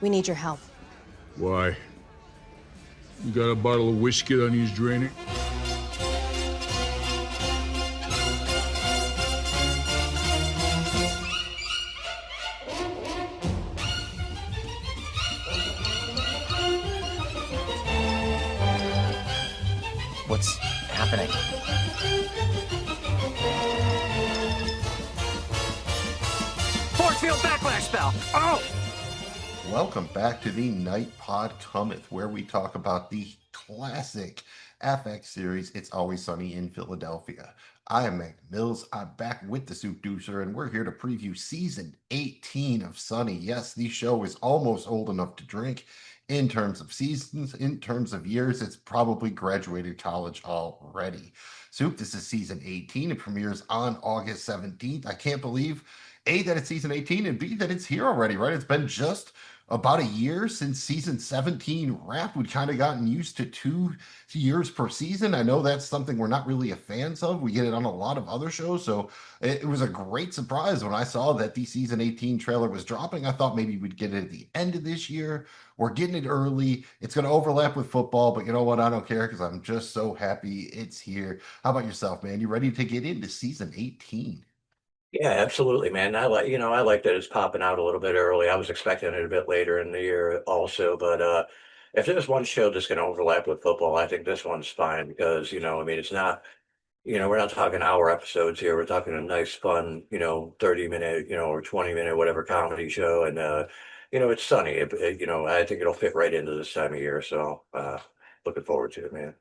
We need your help. Why? You got a bottle of whiskey that needs draining? What's happening? Force field backlash spell! Oh! Welcome back to the Night Pod Cometh, where we talk about the classic FX series, It's Always Sunny in Philadelphia. I am Magnum Mills. I'm back with the Soupdeucer, and we're here to preview season 18 of Sunny. Yes, the show is almost old enough to drink. In terms of seasons, in terms of years, it's probably graduated college already. Soup, this is season 18. It premieres on August 17th. I can't believe, A, that it's season 18, and B, that it's here already, right? It's been just about a year since season 17 wrapped. We'd kind of gotten used to 2 years per season. I know that's something we're not really a fans of. We get it on a lot of other shows. So it was a great surprise when I saw that the season 18 trailer was dropping. I thought maybe we'd get it at the end of this year. We're getting it early. It's going to overlap with football, but you know what? I don't care because I'm just so happy it's here. How about yourself, man? You ready to get into season 18? Yeah, absolutely, man. I like that it's popping out a little bit early. I was expecting it a bit later in the year also, but if there's one show that's going to overlap with football, I think this one's fine because, I mean, it's not, we're not talking hour episodes here. We're talking a nice, fun, 30-minute, or 20-minute, whatever comedy show. And, it's sunny. I think it'll fit right into this time of year. So looking forward to it, man.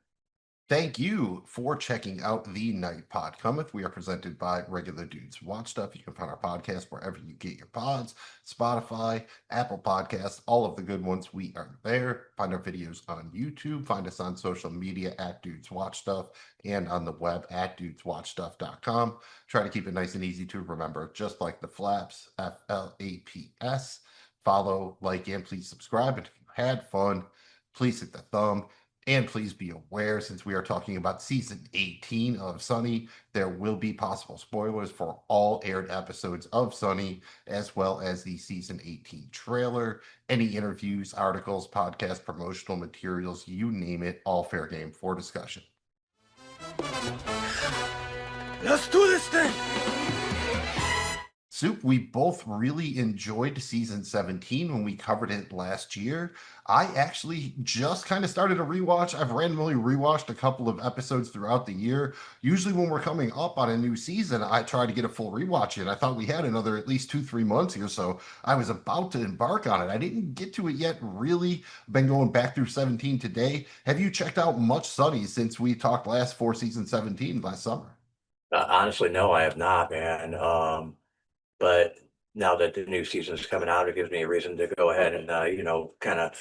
Thank you for checking out the Night Pod Cometh. We are presented by Regular Dudes Watch Stuff. You can find our podcast wherever you get your pods, Spotify, Apple Podcasts, all of the good ones. We are there. Find our videos on YouTube. Find us on social media at Dudes Watch Stuff and on the web at dudeswatchstuff.com. Try to keep it nice and easy to remember, just like the flaps, FLAPS. Follow, like, and please subscribe. And if you had fun, please hit the thumb. And please be aware, since we are talking about season 18 of Sunny, there will be possible spoilers for all aired episodes of Sunny, as well as the season 18 trailer. Any interviews, articles, podcast, promotional materials, you name it, all fair game for discussion. Let's do this thing! Soup, we both really enjoyed season 17 when we covered it last year. I actually just kind of started a rewatch. I've randomly rewatched a couple of episodes throughout the year. Usually when we're coming up on a new season, I try to get a full rewatch in. I thought we had another at least 2-3 months here, so I was about to embark on it. I didn't get to it yet, really. Been going back through 17 today. Have you checked out much Sunny since we talked last for season 17 last summer? Honestly, no, I have not, man. But now that the new season's coming out, it gives me a reason to go ahead and, kind of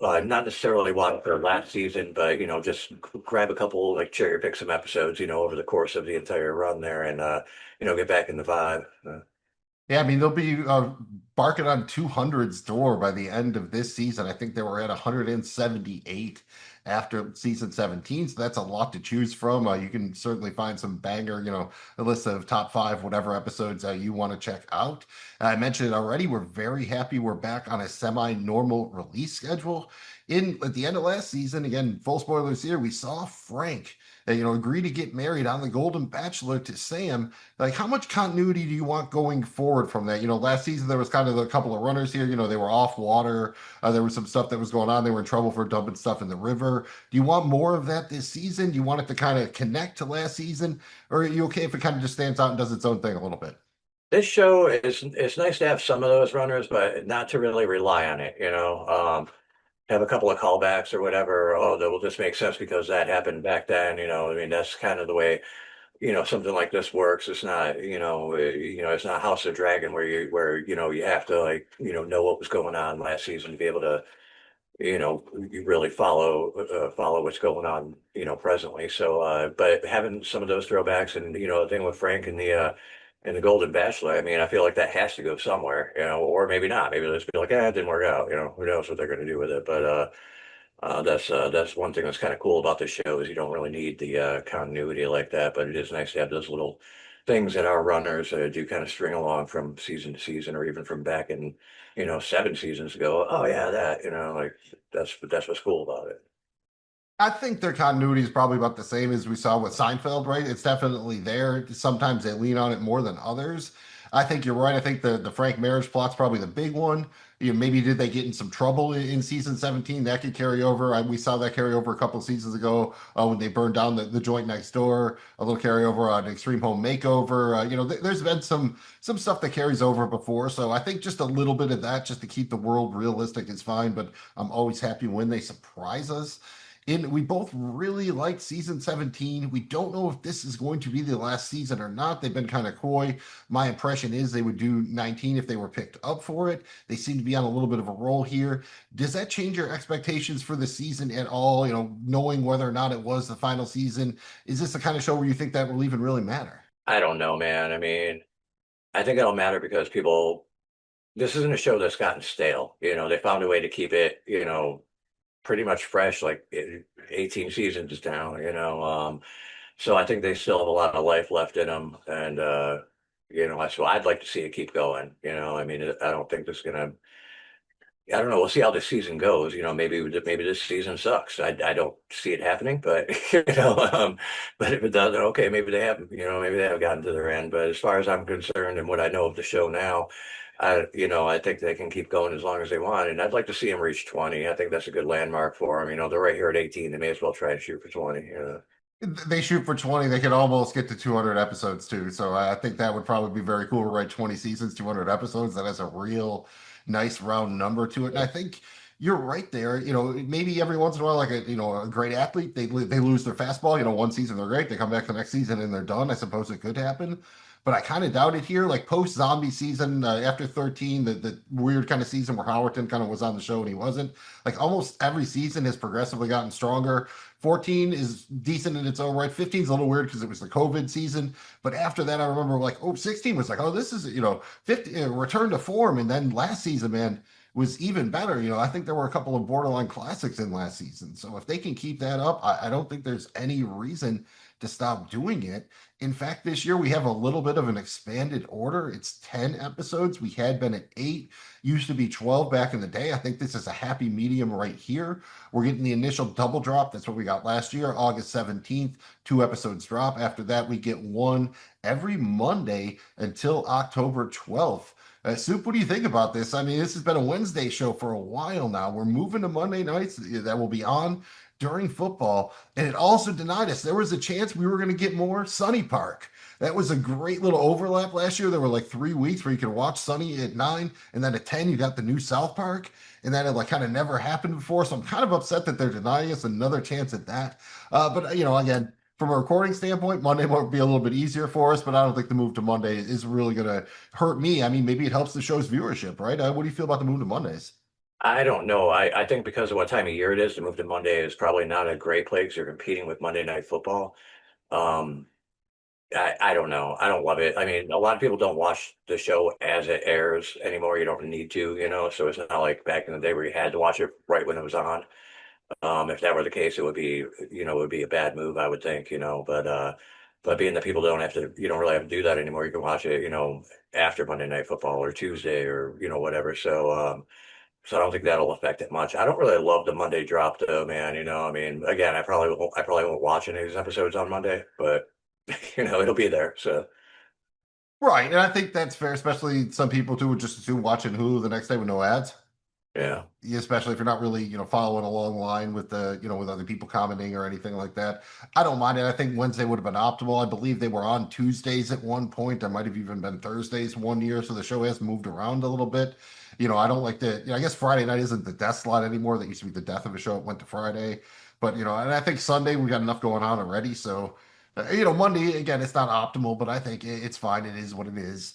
not necessarily watch the last season, but, just grab a couple, like cherry pick some episodes, over the course of the entire run there and, get back in the vibe. Yeah, I mean, they'll be barking on 200's door by the end of this season. I think they were at 178 after season 17, so that's a lot to choose from. You can certainly find some banger, a list of top 5, whatever episodes you want to check out. I mentioned it already. We're very happy we're back on a semi-normal release schedule. At the end of last season, again, full spoilers here, we saw Frank agree to get married on the Golden Bachelor to Sam. Like, how much continuity do you want going forward from that? Last season there was kind of a couple of runners here. They were off water. There was some stuff that was going on. They were in trouble for dumping stuff in the river. Do you want more of that this season? Do you want it to kind of connect to last season? Or are you okay if it kind of just stands out and does its own thing a little bit? This show it's nice to have some of those runners, but not to really rely on it, have a couple of callbacks or whatever. Oh, that will just make sense because that happened back then. I mean, that's kind of the way, something like this works. It's not, it's not House of Dragon where you have to know what was going on last season to be able to, you really follow what's going on, presently. So, but having some of those throwbacks and, the thing with Frank and the Golden Bachelor, I mean, I feel like that has to go somewhere, or maybe not. Maybe they'll just be like, it didn't work out. Who knows what they're going to do with it. But that's one thing that's kind of cool about this show is you don't really need the continuity like that. But it is nice to have those little things that our runners do kind of string along from season to season, or even from back in, 7 seasons ago. Oh yeah, that, like that's what's cool about it. I think their continuity is probably about the same as we saw with Seinfeld, right? It's definitely there. Sometimes they lean on it more than others. I think you're right. I think the Frank marriage plot's probably the big one. Maybe did they get in some trouble in season 17? That could carry over. We saw that carry over a couple of seasons ago when they burned down the joint next door. A little carryover on Extreme Home Makeover. There's been some stuff that carries over before. So I think just a little bit of that, just to keep the world realistic, is fine. But I'm always happy when they surprise us. We both really liked season 17. We don't know if this is going to be the last season or not. They've been kind of coy. My impression is they would do 19 if they were picked up for it. They seem to be on a little bit of a roll here. Does that change your expectations for the season at all? Knowing whether or not it was the final season, is this the kind of show where you think that will even really matter? I don't know, man. I mean, I think it'll matter because this isn't a show that's gotten stale. They found a way to keep it, pretty much fresh, like 18 seasons now, so I think they still have a lot of life left in them. And, so I'd like to see it keep going. I mean, I don't think this is gonna, I don't know. We'll see how this season goes. Maybe this season sucks. I don't see it happening, but but if it does, then okay, maybe they have, maybe they have gotten to their end. But as far as I'm concerned and what I know of the show now, I think they can keep going as long as they want, and I'd like to see them reach 20. I think that's a good landmark for them. They're right here at 18. They may as well try to shoot for 20. They shoot for 20. They could almost get to 200 episodes too. So I think that would probably be very cool to write 20 seasons, 200 episodes. That has a real nice round number to it. And I think you're right there. Maybe every once in a while, like a great athlete, they lose their fastball. One season they're great. They come back the next season and they're done. I suppose it could happen. But I kind of doubt it here. Like post zombie season, after 13, the weird kind of season where Howerton kind of was on the show and he wasn't. Like almost every season has progressively gotten stronger. 14 is decent in its own right. 15 is a little weird because it was the COVID season. But after that, I remember 16 was like, oh, this is, 50, return to form. And then last season, man, was even better. I think there were a couple of borderline classics in last season. So if they can keep that up, I don't think there's any reason to stop doing it. In fact, this year we have a little bit of an expanded order. It's 10 episodes. We had been at 8, used to be 12 back in the day. I think this is a happy medium right here. We're getting the initial double drop. That's what we got last year, August 17th, 2 episodes drop. After that, we get one every Monday until October 12th. Soup, what do you think about this? I mean, this has been a Wednesday show for a while now. We're moving to Monday nights that will be on during football, and it also denied us. There was a chance we were going to get more Sunny Park. That was a great little overlap last year. There were like 3 weeks where you could watch Sunny at 9, and then at 10 you got the new South Park, and that had kind of never happened before. So I'm kind of upset that they're denying us another chance at that. But again, from a recording standpoint, Monday might be a little bit easier for us, but I don't think the move to Monday is really going to hurt me. I mean, maybe it helps the show's viewership, right? What do you feel about the move to Mondays? I don't know. I think because of what time of year it is, the move to Monday is probably not a great play because you're competing with Monday Night Football. Um, I don't know. I don't love it. I mean, a lot of people don't watch the show as it airs anymore. You don't need to, so it's not like back in the day where you had to watch it right when it was on. If that were the case, it would be a bad move, I would think, but being that people you don't really have to do that anymore. You can watch it, after Monday Night Football or Tuesday or, whatever. So I don't think that'll affect it much. I don't really love the Monday drop though, man. I mean, again, I probably won't watch any of these episodes on Monday, but it'll be there. So Right, and I think that's fair, especially some people too would just assume watching Hulu the next day with no ads. yeah. Especially if you're not really, following along line with with other people commenting or anything like that. I don't mind it. I think Wednesday would have been optimal. I believe they were on Tuesdays at one point. There might have even been Thursdays one year, so the show has moved around a little bit. I don't like I guess Friday night isn't the death slot anymore. That used to be the death of a show. It went to Friday, but and I think Sunday we got enough going on already. So, Monday again, it's not optimal, but I think it's fine. It is what it is.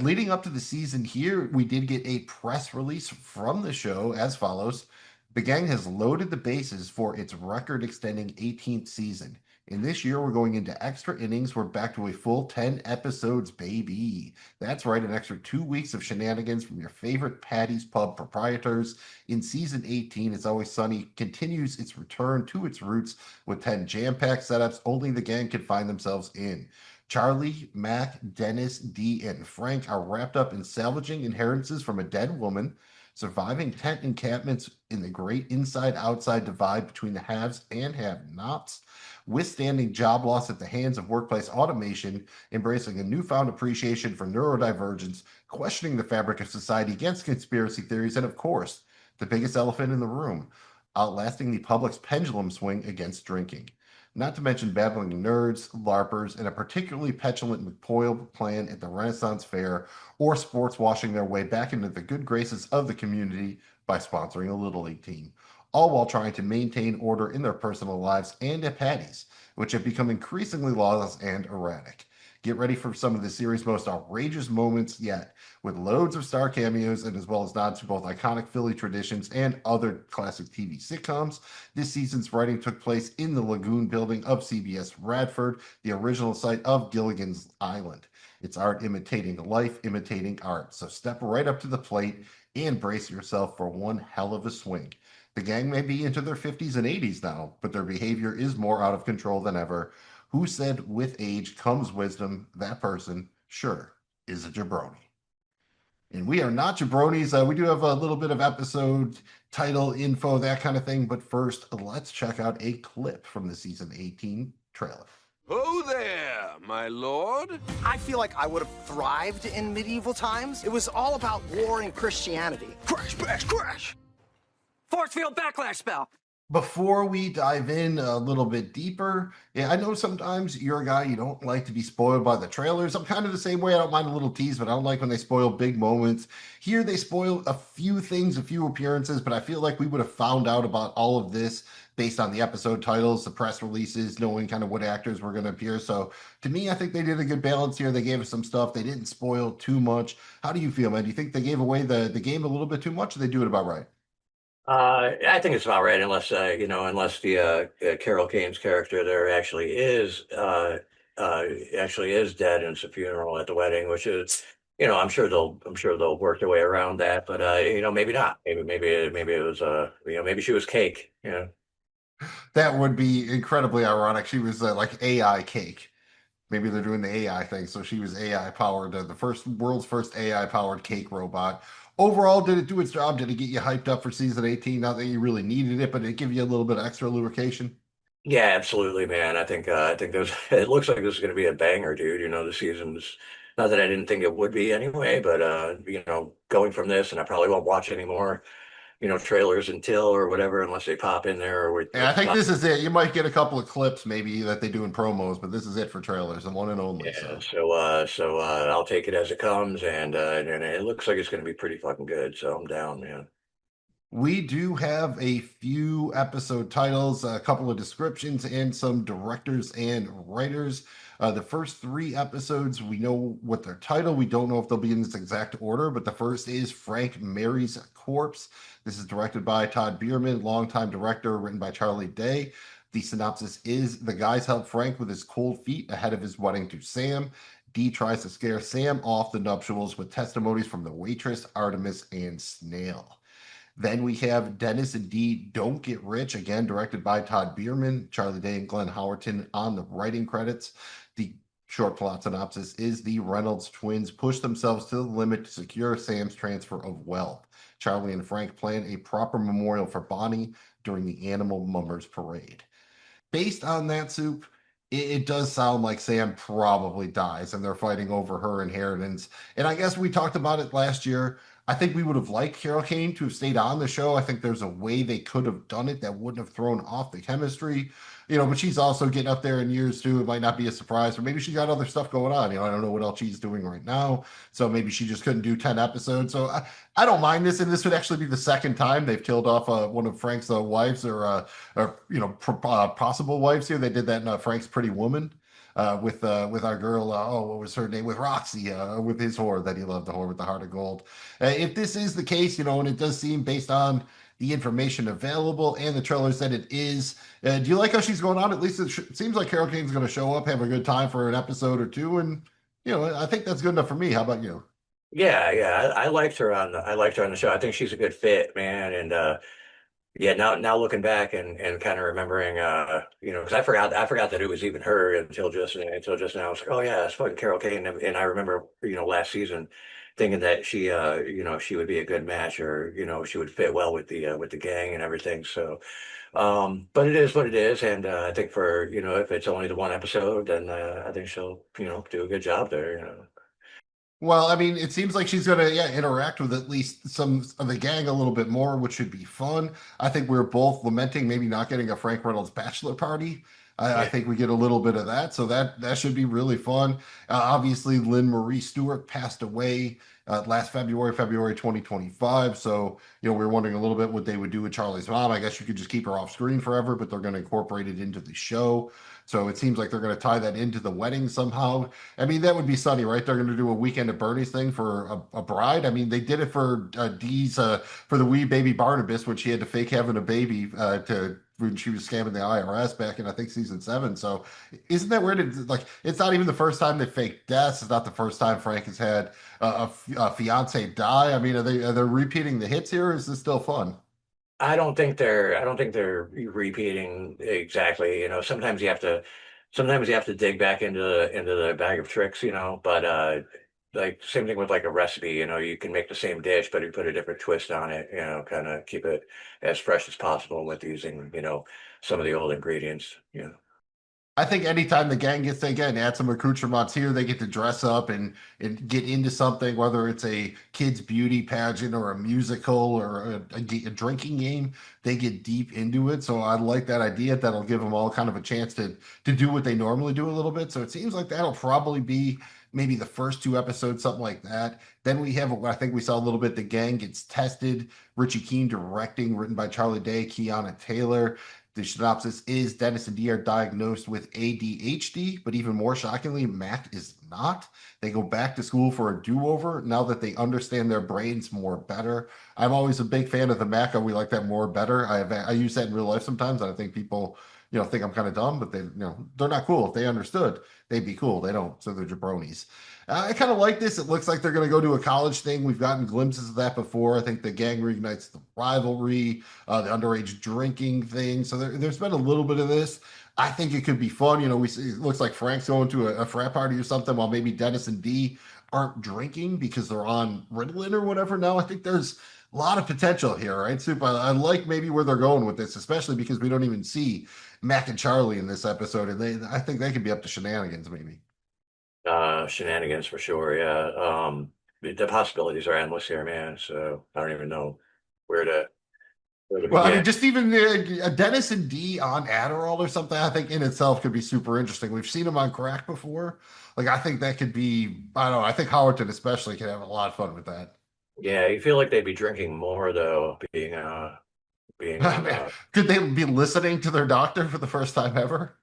Leading up to the season here, we did get a press release from the show as follows. The gang has loaded the bases for its record-extending 18th season. And this year, we're going into extra innings. We're back to a full 10 episodes, baby. That's right, an extra 2 weeks of shenanigans from your favorite Patty's Pub proprietors. In season 18, It's Always Sunny continues its return to its roots with 10 jam-packed setups only the gang can find themselves in. Charlie, Mac, Dennis, Dee, and Frank are wrapped up in salvaging inheritances from a dead woman, surviving tent encampments in the great inside-outside divide between the haves and have-nots, withstanding job loss at the hands of workplace automation, embracing a newfound appreciation for neurodivergence, questioning the fabric of society against conspiracy theories, and of course, the biggest elephant in the room, outlasting the public's pendulum swing against drinking. Not to mention babbling nerds, LARPers, and a particularly petulant McPoyle plan at the Renaissance Fair, or sports washing their way back into the good graces of the community by sponsoring a Little League team, all while trying to maintain order in their personal lives and at Patty's, which have become increasingly lawless and erratic. Get ready for some of the series' most outrageous moments yet, with loads of star cameos and as well as nods to both iconic Philly traditions and other classic TV sitcoms. This season's writing took place in the Lagoon building of CBS Radford, the original site of Gilligan's Island. It's art imitating life, imitating art. So step right up to the plate and brace yourself for one hell of a swing. The gang may be into their 50s and 80s now, but their behavior is more out of control than ever. Who said with age comes wisdom? That person, sure, is a jabroni. And we are not jabronis. We do have a little bit of episode title info, that kind of thing. But first, let's check out a clip from the season 18 trailer. Ho there, my lord. I feel like I would have thrived in medieval times. It was all about war and Christianity. Crash, bash, crash! Force field backlash spell. Before we dive in a little bit deeper, yeah, I know sometimes you're a guy, you don't like to be spoiled by the trailers. I'm kind of the same way. I don't mind a little tease, but I don't like when they spoil big moments. Here, they spoil a few things, a few appearances, but I feel like we would have found out about all of this based on the episode titles, the press releases, knowing kind of what actors were going to appear. So to me, I think they did a good balance here. They gave us some stuff. They didn't spoil too much. How do you feel, man? Do you think they gave away the game a little bit too much, or they do it about right? I think it's about right, unless unless the Carol Kane's character there actually is dead, and it's a funeral at the wedding, which is, I'm sure they'll work their way around that, but maybe not. Maybe it was maybe she was cake. That would be incredibly ironic. She was like AI cake. Maybe they're doing the AI thing. So she was AI powered, the world's first AI powered cake robot. Overall, did it do its job? Did it get you hyped up for season 18? Not that you really needed it, but did it give you a little bit of extra lubrication? Yeah, absolutely, man. I think there's. It looks like this is going to be a banger, dude. The season's, not that I didn't think it would be anyway, but going from this, and I probably won't watch any more, trailers until or whatever, unless they pop in there. Yeah, I think this is it. You might get a couple of clips maybe that they do in promos, but this is it for trailers, the one and only. Yeah, so I'll take it as it comes, and it looks like it's going to be pretty fucking good. So I'm down, man. We do have a few episode titles, a couple of descriptions, and some directors and writers. The first 3 episodes, we know what their title. We don't know if they'll be in this exact order, but the first is Frank Mary's Corpse. This is directed by Todd Bierman, longtime director, written by Charlie Day. The synopsis is: the guys help Frank with his cold feet ahead of his wedding to Sam. Dee tries to scare Sam off the nuptials with testimonies from the waitress, Artemis, and Snail. Then we have Dennis and Dee Don't Get Rich, again directed by Todd Bierman, Charlie Day and Glenn Howerton on the writing credits. The short plot synopsis is: the Reynolds twins push themselves to the limit to secure Sam's transfer of wealth. Charlie and Frank plan a proper memorial for Bonnie during the Animal Mummers Parade. Based on that, Soup, it does sound like Sam probably dies and they're fighting over her inheritance. And I guess we talked about it last year. I think we would have liked Carol Kane to have stayed on the show. I think there's a way they could have done it that wouldn't have thrown off the chemistry, but she's also getting up there in years too. It might not be a surprise, or maybe she got other stuff going on. I don't know what else she's doing right now. So maybe she just couldn't do 10 episodes. So I don't mind this. And this would actually be the second time they've killed off one of Frank's wives or possible wives here. They did that in Frank's Pretty Woman. With our girl, what was her name? With Roxy, with his whore that he loved, the whore with the heart of gold. If this is the case, and it does seem based on the information available and the trailers that it is, do you like how she's going on? At least it seems like Carol Kane's going to show up, have a good time for an episode or two, and I think that's good enough for me. How about you? Yeah, I liked her on the show. I think she's a good fit, man, and Yeah, now looking back and kind of remembering, because I forgot that it was even her until just now. I was like, oh yeah, it's fucking Carol Kane, and I remember, last season thinking that she, she would be a good match, or she would fit well with the gang and everything. So, but it is what it is, and I think for if it's only the one episode, then I think she'll do a good job there. Well, I mean, it seems like she's gonna, yeah, interact with at least some of the gang a little bit more, which should be fun. I think we're both lamenting maybe not getting a Frank Reynolds bachelor party. I Yeah. think we get a little bit of that, so that should be really fun. Obviously, Lynn Marie Stewart passed away last February, February 2025. So we were wondering a little bit what they would do with Charlie's mom. I guess you could just keep her off screen forever, but they're going to incorporate it into the show. So it seems like they're going to tie that into the wedding somehow. I mean, that would be sunny, right? They're going to do a Weekend at Bernie's thing for a bride. I mean, they did it for Dee's for the wee baby Barnabas when she had to fake having a baby to when she was scamming the IRS back in I think season 7. So isn't that weird? Like, it's not even the first time they faked deaths. It's not the first time Frank has had a fiance die. I mean, are they repeating the hits here? Or is this still fun? I don't think they're repeating exactly. Sometimes you have to dig back into the bag of tricks, but like same thing with like a recipe, you can make the same dish, but you put a different twist on it, kind of keep it as fresh as possible with using, some of the old ingredients. I think anytime the gang gets to again add some accoutrements here, they get to dress up and get into something, whether it's a kids' beauty pageant or a musical or a drinking game, they get deep into it. So I like that idea. That'll give them all kind of a chance to do what they normally do a little bit. So it seems like that'll probably be maybe the first 2 episodes, something like that. Then we have, I think we saw a little bit, the gang gets tested. Richie Keene directing, written by Charlie Day, Kiana Taylor. The synopsis is Dennis and Dee are diagnosed with ADHD, but even more shockingly, Mac is not. They go back to school for a do-over now that they understand their brains more better. I'm always a big fan of the Mac. We like that more better. I use that in real life sometimes. I think people, think I'm kind of dumb, but they're not cool. If they understood, they'd be cool. They don't, so they're jabronis. I kind of like this. It looks like they're going to go to a college thing. We've gotten glimpses of that before. I think the gang reignites the rivalry, the underage drinking thing. So there's been a little bit of this. I think it could be fun. We see it looks like Frank's going to a frat party or something, while maybe Dennis and Dee aren't drinking because they're on Ritalin or whatever. Now I think there's a lot of potential here, right, Soup? I like maybe where they're going with this, especially because we don't even see Mac and Charlie in this episode, and I think they could be up to shenanigans maybe. Shenanigans for sure. Yeah. The possibilities are endless here, man. So I don't even know where to where to Well, I mean, begin. just even Dennis and D on Adderall or something, I think in itself could be super interesting. We've seen him on crack before. Like, I think that could be, I don't know, I think Howerton especially could have a lot of fun with that. Yeah, you feel like they'd be drinking more though, being I on mean, could they be listening to their doctor for the first time ever?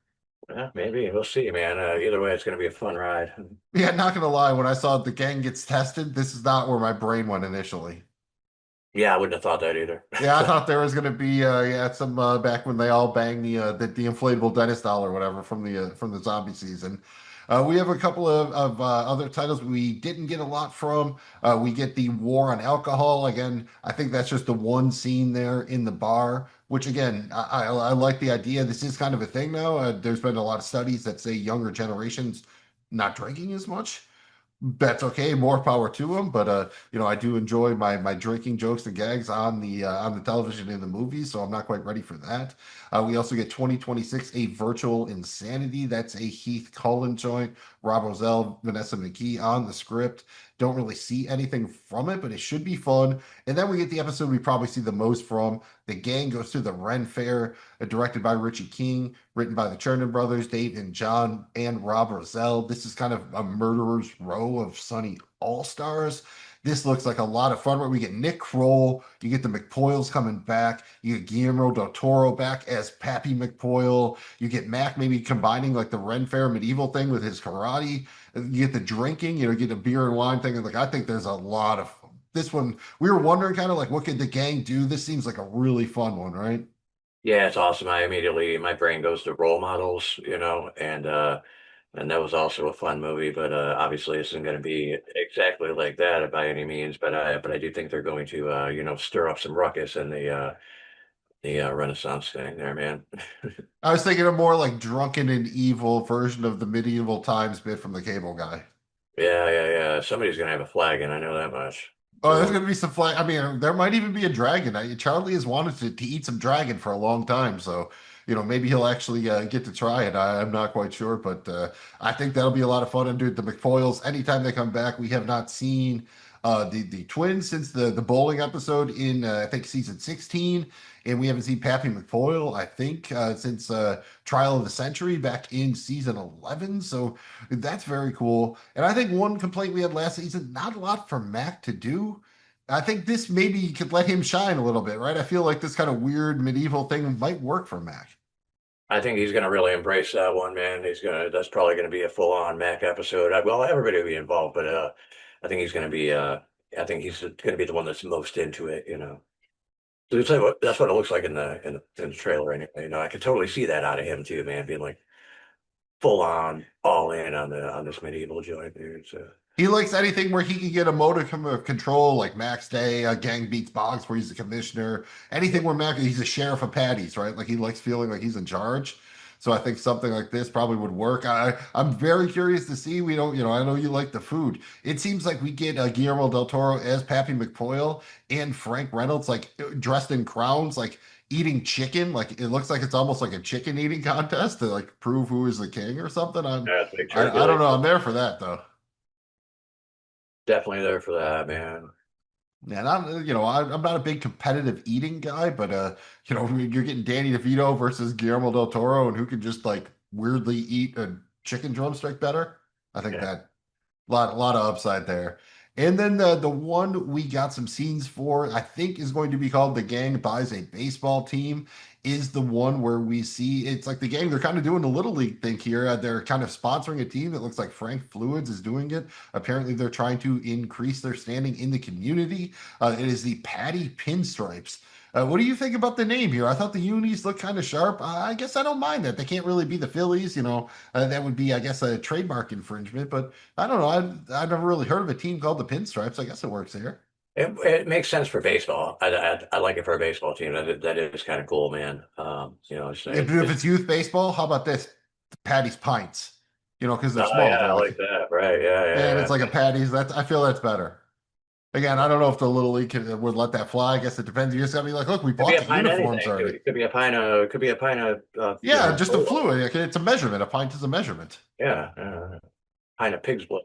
maybe we'll see, man. Either way, it's gonna be a fun ride. Yeah, not gonna lie, when I saw the gang gets tested, this is not where my brain went initially. Yeah, I wouldn't have thought that either. Yeah, I thought there was gonna be some back when they all bang the inflatable dentist doll or whatever from the zombie season. We have a couple of other titles we didn't get a lot from. We get the War on Alcohol again. I think that's just the one scene there in the bar, which again I like the idea. This is kind of a thing now. There's been a lot of studies that say younger generations not drinking as much. That's okay. More power to him. But I do enjoy my drinking jokes and gags on the television in the movies, so I'm not quite ready for that. We also get 2026 A Virtual Insanity. That's a Heath Cullen joint. Rob Rosell, Vanessa McKee on the script. Don't really see anything from it, but it should be fun. And then we get the episode we probably see the most from. The gang goes to the Ren Fair, directed by Richie King, written by the Chernin brothers, Dave and John, and Rob Rosell. This is kind of a murderer's row of Sunny All-Stars. This looks like a lot of fun. Where we get Nick Kroll, you get the McPoyles coming back, you get Guillermo del Toro back as Pappy McPoyle, you get Mac maybe combining like the Ren Fair medieval thing with his karate, you get the drinking, you get a beer and wine thing. And like, I think there's a lot of this one. We were wondering kind of like, what could the gang do? This seems like a really fun one, right? Yeah, it's awesome. My brain goes to role models, and that was also a fun movie, but obviously it isn't going to be exactly like that by any means. But I do think they're going to stir up some ruckus the Renaissance thing there, man. I was thinking of more like drunken and evil version of the medieval times bit from the Cable Guy. Yeah, yeah, yeah. Somebody's gonna have a flagon. I know that much. Oh, there's going to be some flag. I mean, there might even be a dragon. Charlie has wanted to eat some dragon for a long time, so maybe he'll actually get to try it. I'm not quite sure, but I think that'll be a lot of fun. And dude, the McFoyles, anytime they come back, we have not seen the twins since the bowling episode in I think season 16, and we haven't seen Pappy McFoyle I think since Trial of the Century back in season 11. So that's very cool. And I think one complaint we had last season, not a lot for Mac to do. I think this maybe could let him shine a little bit, right? I feel like this kind of weird medieval thing might work for Mac. I think he's gonna really embrace that one, man. That's probably gonna be a full-on Mac episode. Well, everybody will be involved, but I think he's gonna be I think he's gonna be the one that's most into it, you know. So that's what it looks like in the trailer anyway. I could totally see that out of him too, man, being like full on all in on this medieval joint, dude. So He likes anything where he can get a modicum of control, like Max Day, Gang Beats Boggs, where he's the commissioner. Anything where he's a sheriff of Patties, right? Like he likes feeling like he's in charge. So I think something like this probably would work. I'm very curious to see. We don't, I know you like the food. It seems like we get Guillermo del Toro as Pappy McPoyle and Frank Reynolds, like dressed in crowns, like eating chicken. Like it looks like it's almost like a chicken eating contest to like prove who is the king or something. yeah, I don't know. I'm there for that though. definitely there for that, man. And I'm not a big competitive eating guy, but you're getting Danny DeVito versus Guillermo del Toro, and who can just like weirdly eat a chicken drumstick better. I think Yeah. that lot of upside there. And then the one we got some scenes for, I think is going to be called The Gang Buys a Baseball Team, is the one where we see it's like the gang, they're kind of doing the little league thing here. They're kind of sponsoring a team that looks like Frank Fluids is doing it. Apparently, they're trying to increase their standing in the community. It is the Patty Pinstripes. What do you think about the name here? I thought the unis look kind of sharp. I guess I don't mind that. They can't really be the Phillies, that would be, I guess, a trademark infringement. But I don't know. I've never really heard of a team called the Pinstripes. I guess it works here. It makes sense for baseball. I like it for a baseball team. That is kind of cool, man. If it's youth baseball, how about this? Patty's Pints, because they're oh, small. yeah, I They're like that. Right. Yeah. Yeah. and Yeah. it's like a Patty's. I feel that's better. Again, I don't know if the little league would let that fly. I guess it depends. You just gotta be like, look, we Could bought be a the pint of uniforms anything. already. Could be a pint of. Could be a pint of. Yeah, just a fluid. Okay, it's a measurement. A pint is a measurement. Yeah. Pint of pig's blood.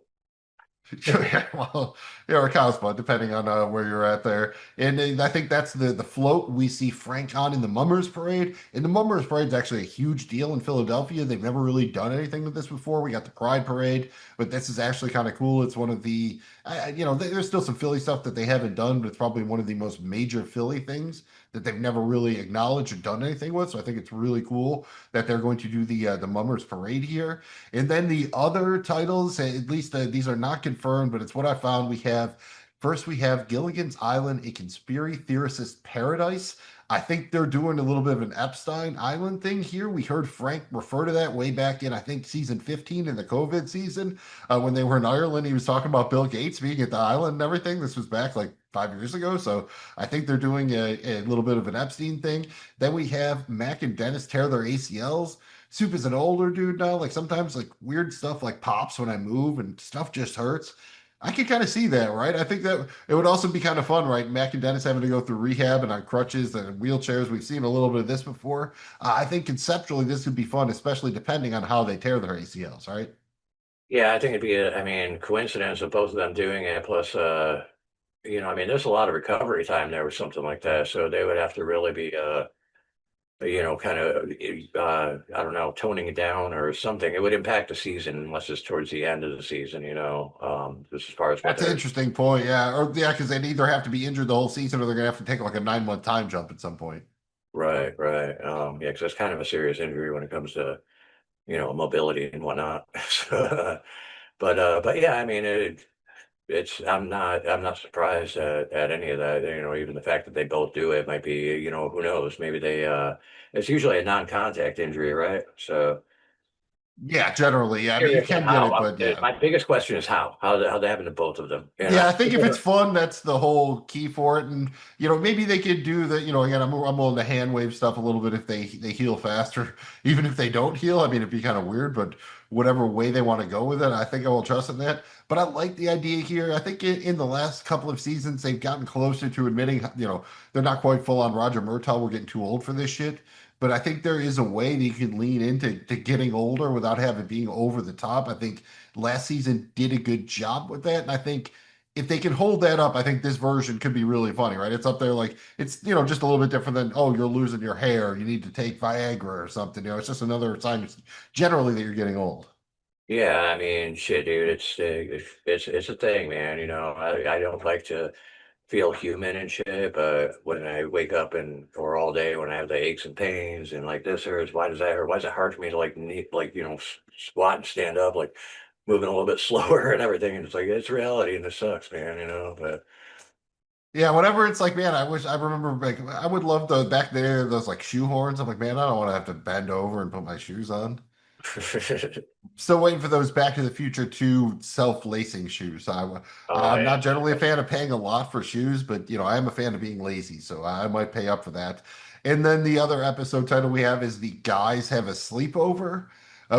Yeah, well, or cow's blood, depending on where you're at there. And I think that's the float we see Frank on in the Mummers Parade. And the Mummers Parade is actually a huge deal in Philadelphia. They've never really done anything with this before. We got the Pride Parade, but this is actually kind of cool. It's one of the, there's still some Philly stuff that they haven't done, but it's probably one of the most major Philly things that they've never really acknowledged or done anything with. So I think it's really cool that they're going to do the Mummers Parade here. And then the other titles, at least these are not confirmed, but it's what I found. We have Gilligan's Island, a conspiracy theorist's paradise. I think they're doing a little bit of an Epstein Island thing here. We heard Frank refer to that way back in, I think, season 15 in the COVID season when they were in Ireland. He was talking about Bill Gates being at the island and everything. This was back like 5 years ago. So I think they're doing a little bit of an Epstein thing. Then we have Mac and Dennis tear their ACLs. Soup is an older dude now. Like sometimes like weird stuff like pops when I move and stuff just hurts. I can kind of see that, right? I think that it would also be kind of fun, right? Mac and Dennis having to go through rehab and on crutches and wheelchairs. We've seen a little bit of this before. I think conceptually this would be fun, especially depending on how they tear their ACLs, right? Yeah, I think it'd be coincidence of both of them doing it. Plus, there's a lot of recovery time there with something like that. So they would have to really be, kind of, I don't know, toning it down or something. It would impact the season unless it's towards the end of the season, just as far as what That's an interesting point. Yeah. Because they'd either have to be injured the whole season or they're going to have to take like a 9-month time jump at some point. Right. Yeah, because it's kind of a serious injury when it comes to, mobility and whatnot. But yeah, I'm not surprised at any of that. Even the fact that they both do it might be, who knows? Maybe it's usually a non-contact injury, right? So Yeah, generally, yeah. I mean, you Curious on can get how. it, but yeah. My biggest question is how. How they happen to both of them. Yeah, I think if it's fun, that's the whole key for it. And maybe they could do the, again, I'm willing to hand wave stuff a little bit if they heal faster, even if they don't heal. I mean, it'd be kind of weird, but whatever way they want to go with it, I think I will trust in that. But I like the idea here. I think in the last couple of seasons, they've gotten closer to admitting, they're not quite full on Roger Murtaugh. We're getting too old for this shit. But I think there is a way that you can lean into getting older without having being over the top. I think last season did a good job with that. And I think if they can hold that up, I think this version could be really funny, right? It's up there like it's just a little bit different than, oh, you're losing your hair, you need to take Viagra or something. It's just another sign generally that you're getting old. Yeah, I mean, shit, dude, it's a thing, man. I don't like to feel human and shit, but when I wake up and or all day when I have the aches and pains and like this hurts, why does that hurt? Why is it hard for me to like squat and stand up, like moving a little bit slower and everything? And it's like it's reality and it sucks, man. But Yeah, whatever. It's like, man, I remember like I would love the back there those like shoe horns. I'm like, man, I don't want to have to bend over and put my shoes on. Still waiting for those Back to the Future 2 self-lacing shoes. oh I'm yeah. not generally a fan of paying a lot for shoes, but I am a fan of being lazy, so I might pay up for that. And then the other episode title we have is The Guys Have a Sleepover.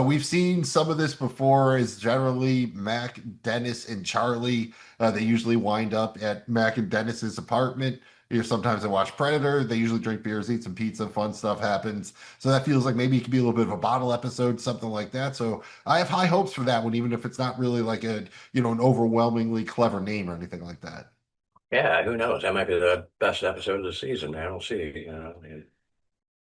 We've seen some of this before. Is generally Mac, Dennis, and Charlie. They usually wind up at Mac and Dennis's apartment. Sometimes they watch Predator. They usually drink beers, eat some pizza, fun stuff happens. So that feels like maybe it could be a little bit of a bottle episode, something like that. So I have high hopes for that one, even if it's not really like an overwhelmingly clever name or anything like that. Yeah, who knows? That might be the best episode of the season, man. We'll see.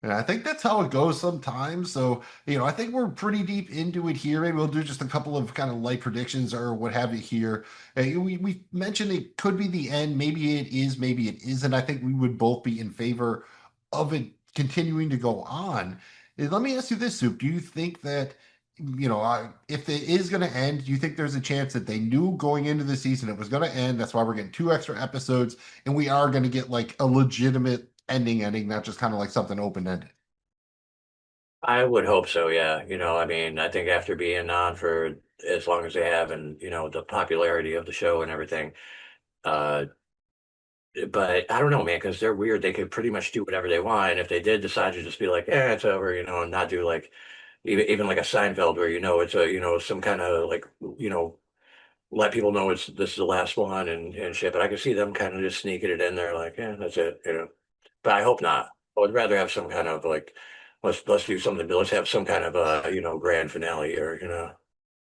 And I think that's how it goes sometimes. So, I think we're pretty deep into it here. Maybe we'll do just a couple of kind of light predictions or what have you here. We mentioned it could be the end. Maybe it is, maybe it isn't. I think we would both be in favor of it continuing to go on. Let me ask you this, Soup. Do you think that, if it is going to end, do you think there's a chance that they knew going into the season it was going to end? That's why we're getting 2 extra episodes, and we are going to get like a legitimate ending, not just kind of like something open-ended. I would hope so, yeah. I mean, I think after being on for as long as they have and, the popularity of the show and everything, uh, but I don't know, man, because they're weird. They could pretty much do whatever they want. And if they did decide to just be like, it's over, and not do like even like a Seinfeld where, it's some kind of like, let people know this is the last one and shit. But I could see them kind of just sneaking it in there like, yeah, that's it. But I hope not. I would rather have some kind of like, let's do something. Let's have some kind of grand finale here.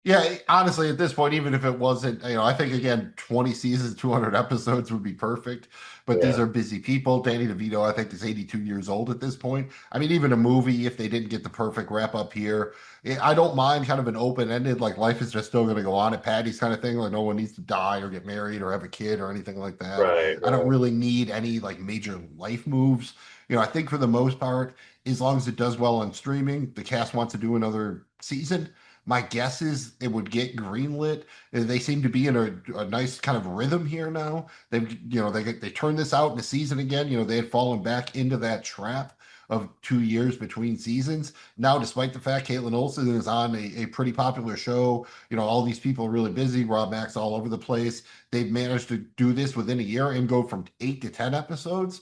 Yeah, honestly, at this point, even if it wasn't, I think again, 20 seasons, 200 episodes would be perfect. But these Yeah. are busy people. Danny DeVito, I think, is 82 years old at this point. I mean, even a movie, if they didn't get the perfect wrap up here, I don't mind kind of an open ended, like life is just still going to go on at Patty's kind of thing. Like no one needs to die or get married or have a kid or anything like that. Right. I don't really need any like major life moves. I think for the most part, as long as it does well on streaming, the cast wants to do another season. My guess is it would get greenlit. They seem to be in a nice kind of rhythm here now. They turned this out in a season again. They had fallen back into that trap of 2 years between seasons. Now, despite the fact Caitlin Olsen is on a pretty popular show, all these people are really busy. Rob Mack's all over the place. They've managed to do this within a year and go from 8 to 10 episodes.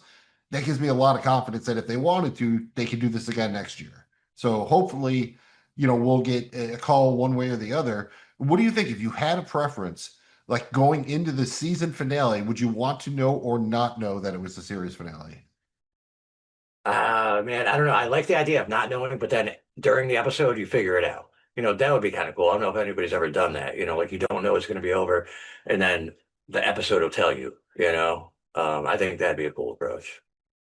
That gives me a lot of confidence that if they wanted to, they could do this again next year. So hopefully, we'll get a call one way or the other. What do you think if you had a preference, like going into the season finale, would you want to know or not know that it was the series finale? Man, I don't know. I like the idea of not knowing, but then during the episode, you figure it out. That would be kind of cool. I don't know if anybody's ever done that. Like you don't know it's going to be over, and then the episode will tell you. I think that'd be a cool approach.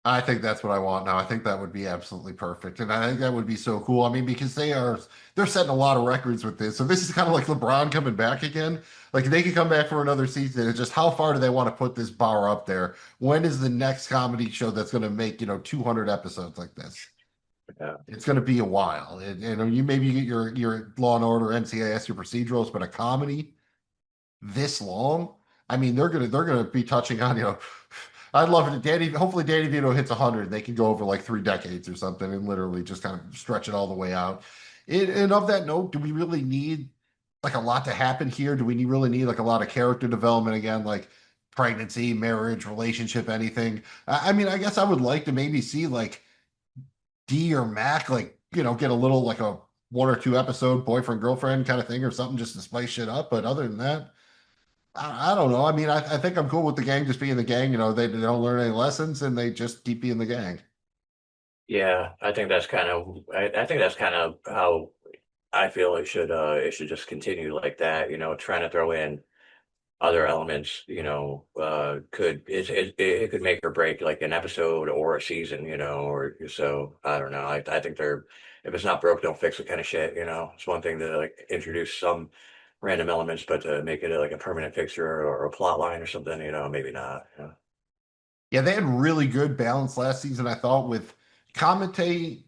I think that's what I want now. I think that would be absolutely perfect. And I think that would be so cool. I mean, because they're setting a lot of records with this. So this is kind of like LeBron coming back again. Like they could come back for another season. It's just how far do they want to put this bar up there? When is the next comedy show that's going to make, 200 episodes like this? Yeah. It's going to be a while. And you maybe get your Law and Order, NCIS, your procedurals, but a comedy this long. I mean, they're gonna be touching on, I'd love it. Hopefully Danny Vito hits 100. They can go over like 3 decades or something and literally just kind of stretch it all the way out. And of that note, do we really need like a lot to happen here? Do we really need like a lot of character development again, like pregnancy, marriage, relationship, anything? I mean, I guess I would like to maybe see like D or Mac, like, get a little like a 1 or 2 episode boyfriend girlfriend kind of thing or something just to spice shit up. But other than that, I don't know. I mean, I think I'm cool with the gang just being the gang. They don't learn any lessons and they just keep being the gang. Yeah, I think that's kind of I think that's kind of how I feel it should just continue like that, trying to throw in other elements, it could make or break like an episode or a season, or so I don't know. I think they're if it's not broke, don't fix it kind of shit, It's one thing to like introduce some random elements, but to make it like a permanent fixture or a plot line or something, maybe not. Yeah, they had really good balance last season, I thought, with commentate.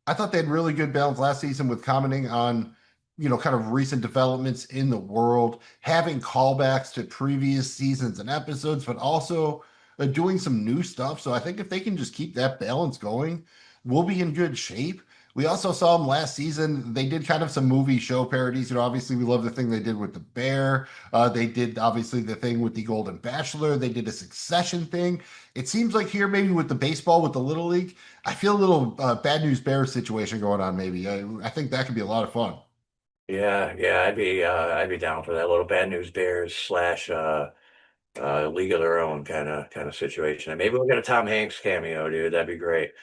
I thought they had really good balance last season with commenting on, kind of recent developments in the world, having callbacks to previous seasons and episodes, but also doing some new stuff. So I think if they can just keep that balance going, we'll be in good shape. We also saw them last season. They did kind of some movie show parodies. Obviously, we love the thing they did with The Bear. They did obviously the thing with The Golden Bachelor. They did a Succession thing. It seems like here, maybe with the baseball, with the Little League, I feel a little Bad News Bears situation going on. Maybe I think that could be a lot of fun. Yeah, yeah, I'd be down for that little Bad News Bears slash League of Their Own kind of situation. And maybe we'll get a Tom Hanks cameo, dude. That'd be great.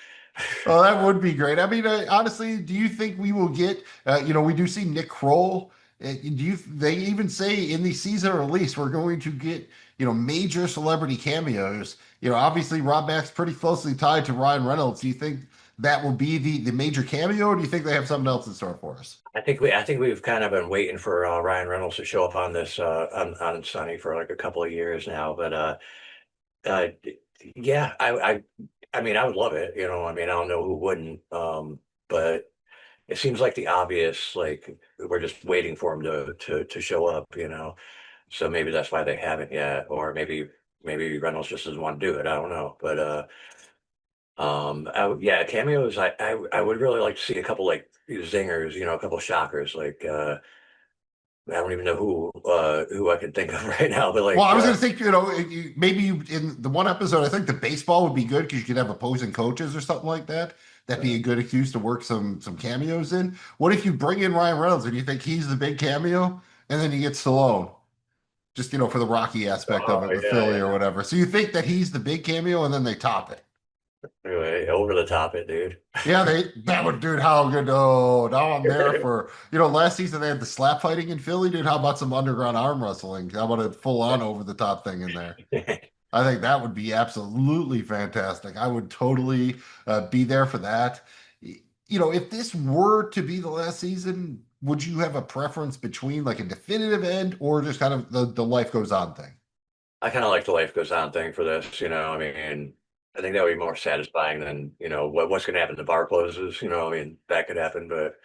Oh, that would be great. I mean, honestly, do you think we will get? We do see Nick Kroll. They even say in the season release we're going to get major celebrity cameos. Obviously Rob Mack's pretty closely tied to Ryan Reynolds. Do you think that will be the major cameo, or do you think they have something else in store for us? I think we've kind of been waiting for Ryan Reynolds to show up on this on Sunny for like a couple of years now, but uh, yeah, I mean, I would love it. I mean, I don't know who wouldn't, but it seems like the obvious, like we're just waiting for him to show up, So maybe that's why they haven't yet, or maybe Reynolds just doesn't want to do it. I don't know, but yeah, cameos. I would really like to see a couple like zingers, a couple shockers. Like I don't even know who I can think of right now, but like Well, I was going to think, maybe in the one episode, I think the baseball would be good because you could have opposing coaches or something like that. That'd be a good excuse to work some cameos in. What if you bring in Ryan Reynolds and you think he's the big cameo, and then you get Stallone, just for the Rocky aspect of it, the yeah, Philly yeah. or whatever. So you think that he's the big cameo, and then they top it. Anyway, over the top it, dude. Yeah, that would, dude. How good? Oh, now I'm there for last season they had the slap fighting in Philly, dude. How about some underground arm wrestling? How about a full on over the top thing in there? I think that would be absolutely fantastic. I would totally be there for that. If this were to be the last season, would you have a preference between like a definitive end or just kind of the life goes on thing? I kind of like the life goes on thing for this, I mean, I think that would be more satisfying than, what's going to happen. The bar closes, I mean, that could happen, but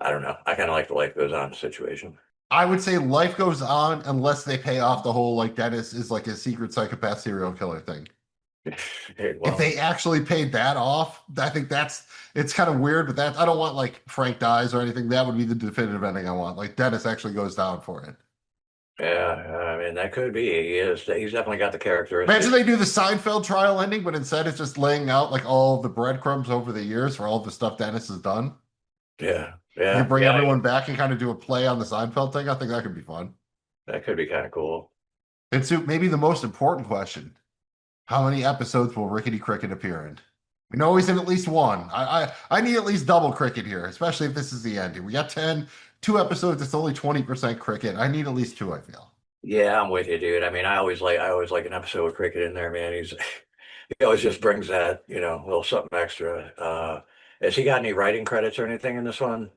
I don't know. I kind of like the life goes on situation. I would say life goes on unless they pay off the whole like Dennis is like a secret psychopath serial killer thing. Well, If they actually paid that off, I think it's kind of weird, but I don't want like Frank dies or anything. That would be the definitive ending I want. Like Dennis actually goes down for it. yeah, I mean, that could be. He's definitely got the characteristics. Imagine they do the Seinfeld trial ending, but instead it's just laying out like all the breadcrumbs over the years for all the stuff Dennis has done. Yeah, You bring yeah, everyone back and kind of do a play on the Seinfeld thing. I think that could be fun. that could be kind of cool. And so maybe the most important question: how many episodes will Rickety Cricket appear in? We know he's in at least one. I need at least double Cricket here, especially if this is the ending. We got 2 episodes. It's only 20% Cricket. I need at least 2. I feel. Yeah, I'm with you, dude. I mean, I always like an episode with Cricket in there, man. He always just brings that, little something extra. Has he got any writing credits or anything in this one?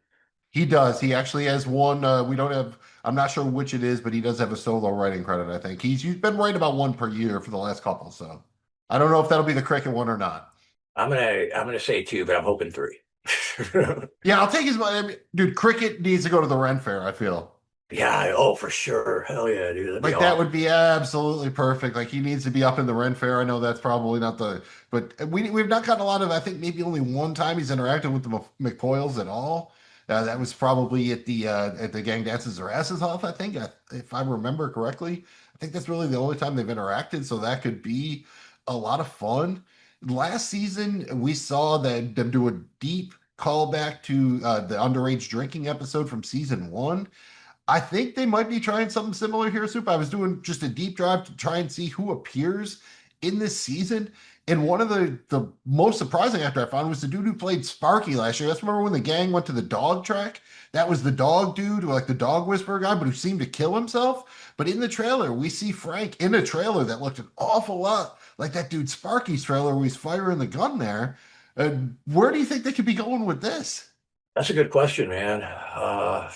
He does. He actually has one. We don't have. I'm not sure which it is, but he does have a solo writing credit. I think he's been writing about one per year for the last couple. So I don't know if that'll be the Cricket one or not. I'm gonna say 2, but I'm hoping 3. Yeah, I'll take his money. I mean, dude, Cricket needs to go to the Ren Fair, I feel. Yeah, oh for sure. Hell yeah, dude. That'd be Like that awesome. would be absolutely perfect. Like he needs to be up in the Ren Fair. I know that's probably not but we've not gotten a lot of. I think maybe only one time he's interacted with the McCoyles at all. That was probably at the gang dances their asses off, I think, if I remember correctly. I think that's really the only time they've interacted, so that could be a lot of fun. Last season, we saw that them do a deep callback to the underage drinking episode from season one. I think they might be trying something similar here, Soup. I was doing just a deep dive to try and see who appears in this season. And one of the most surprising actor I found was the dude who played Sparky last year. That's remember when the gang went to the dog track? That was the dog dude, like the dog whisperer guy, but who seemed to kill himself. But in the trailer, we see Frank in a trailer that looked an awful lot like that dude Sparky's trailer where he's firing the gun there. Where do you think they could be going with this? That's a good question, man. I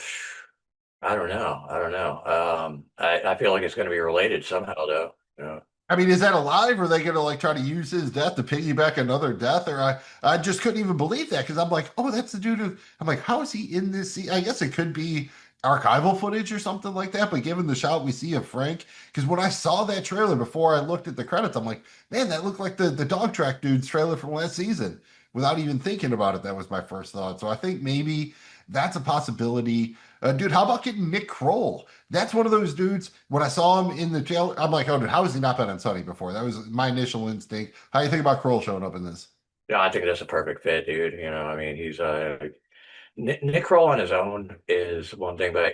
don't know. I don't know. I feel like it's going to be related somehow, though. You know? I mean, is that alive? Or are they going to like try to use his death to piggyback another death? Or I just couldn't even believe that because I'm like, oh, that's the dude who I'm like, how is he in this scene? I guess it could be archival footage or something like that. But given the shot we see of Frank, because when I saw that trailer before I looked at the credits, I'm like, man, that looked like the dog track dude's trailer from last season. Without even thinking about it, that was my first thought. So I think maybe that's a possibility. Dude, how about getting Nick Kroll? That's one of those dudes. When I saw him in the jail, I'm like, oh, dude, how has he not been on Sunny before? That was my initial instinct. How do you think about Kroll showing up in this? Yeah, I think that's a perfect fit, dude. You know, I mean, he's Nick Kroll on his own is one thing, but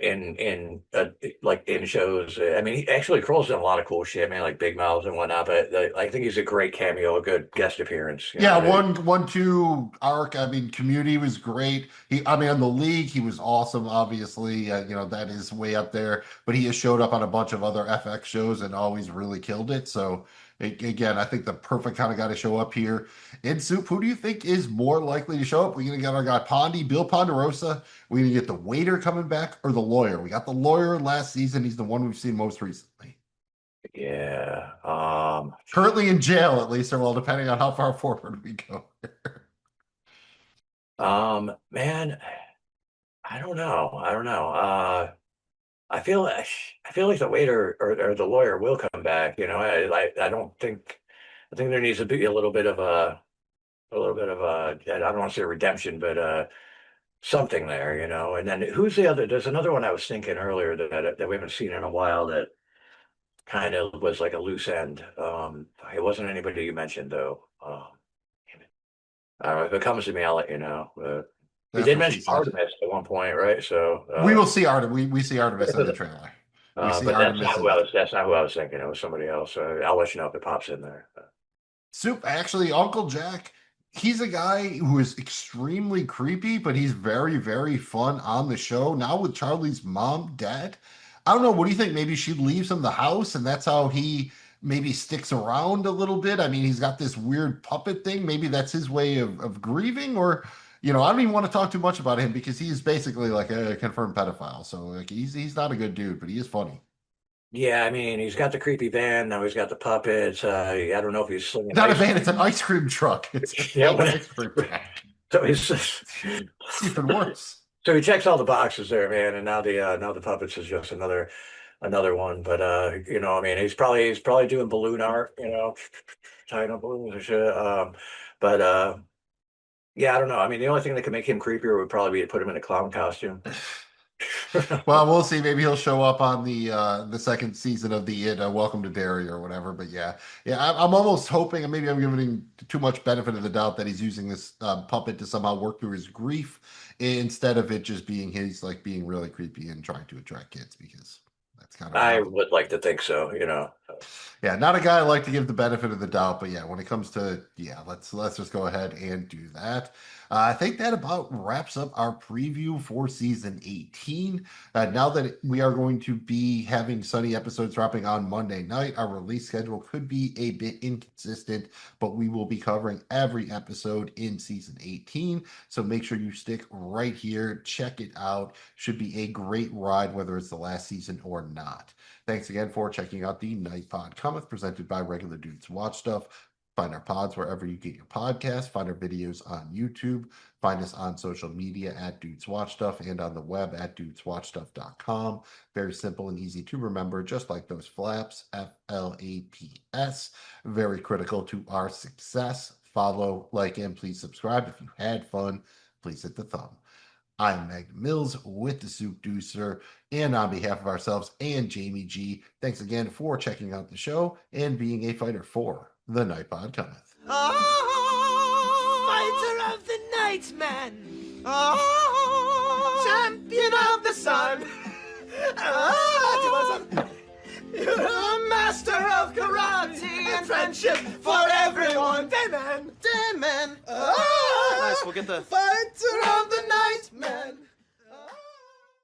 like in shows, I mean, actually Kroll's done a lot of cool shit, man, like Big Mouths and whatnot. But I think he's a great cameo, a good guest appearance. Yeah, 1-2 arc. I mean, Community was great. I mean, on the League, he was awesome. Obviously, that is way up there. But he has showed up on a bunch of other FX shows and always really killed it. So again, I think the perfect kind of guy to show up here. In Soup, who do you think is more likely to show up? We're gonna get our guy Pondy, Bill Ponderosa. We're gonna get the waiter coming back or the lawyer. We got the lawyer last season. He's the one we've seen most recently. Yeah. Currently in jail, at least, or well, depending on how far forward we go. Man, I don't know. I don't know. I feel like the waiter or the lawyer will come back. You know, I don't think. I think there needs to be I don't want to say redemption, but something there, you know. And then who's the other? There's another one I was thinking earlier that we haven't seen in a while that kind of was like a loose end. It wasn't anybody you mentioned though. Damn it. I don't know. If it comes to me, I'll let you know. We did mention Artemis at one point, right? So we will see Artemis. We see Artemis in the trailer. But that's not who I was thinking. It was somebody else. I'll let you know if it pops in there. Soup, actually, Uncle Jack, he's a guy who is extremely creepy, but he's very, very fun on the show. Now with Charlie's mom dead, I don't know. What do you think? Maybe she leaves him the house, and that's how he maybe sticks around a little bit. I mean, he's got this weird puppet thing. Maybe that's his way of grieving, or I don't even want to talk too much about him because he's basically like a confirmed pedophile. So like he's not a good dude, but he is funny. Yeah, I mean, he's got the creepy van. Now he's got the puppets. I don't know if he's slinging. It's not a van; it's an ice cream truck. It's yeah, an ice cream truck. So he's even worse. So he checks all the boxes there, man. And now the puppets is just another one. But I mean, he's probably doing balloon art, tying up balloons and shit. But yeah, I don't know. I mean, the only thing that could make him creepier would probably be to put him in a clown costume. Well, we'll see. Maybe he'll show up on the second season of the Welcome to Derry or whatever. But yeah, I'm almost hoping, and maybe I'm giving him too much benefit of the doubt that he's using this puppet to somehow work through his grief instead of it just being his like being really creepy and trying to attract kids, because that's kind of I would like to think so. Yeah, not a guy I like to give the benefit of the doubt, but yeah, when it comes to let's just go ahead and do that. I think that about wraps up our preview for season 18. Now that we are going to be having Sunny episodes dropping on Monday night, our release schedule could be a bit inconsistent, but we will be covering every episode in season 18. So make sure you stick right here. Check it out. Should be a great ride, whether it's the last season or not. Thanks again for checking out the Night Pod Cometh, presented by Regular Dudes Watch Stuff. Find our pods wherever you get your podcasts. Find our videos on YouTube. Find us on social media at Dudes Watch Stuff and on the web at dudeswatchstuff.com. Very simple and easy to remember, just like those flaps, FLAPS. Very critical to our success. Follow, like, and please subscribe. If you had fun, please hit the thumb. I'm Magnum Mills with the Soupdeucer, and on behalf of ourselves and Jamie G, thanks again for checking out the show and being a fighter for the Night Pod Cometh. Oh, fighter of the night, man. Oh, champion of the sun. You're a master of karate and friendship for everyone. Dayman. Nice, we'll get the Fighter of the night, man.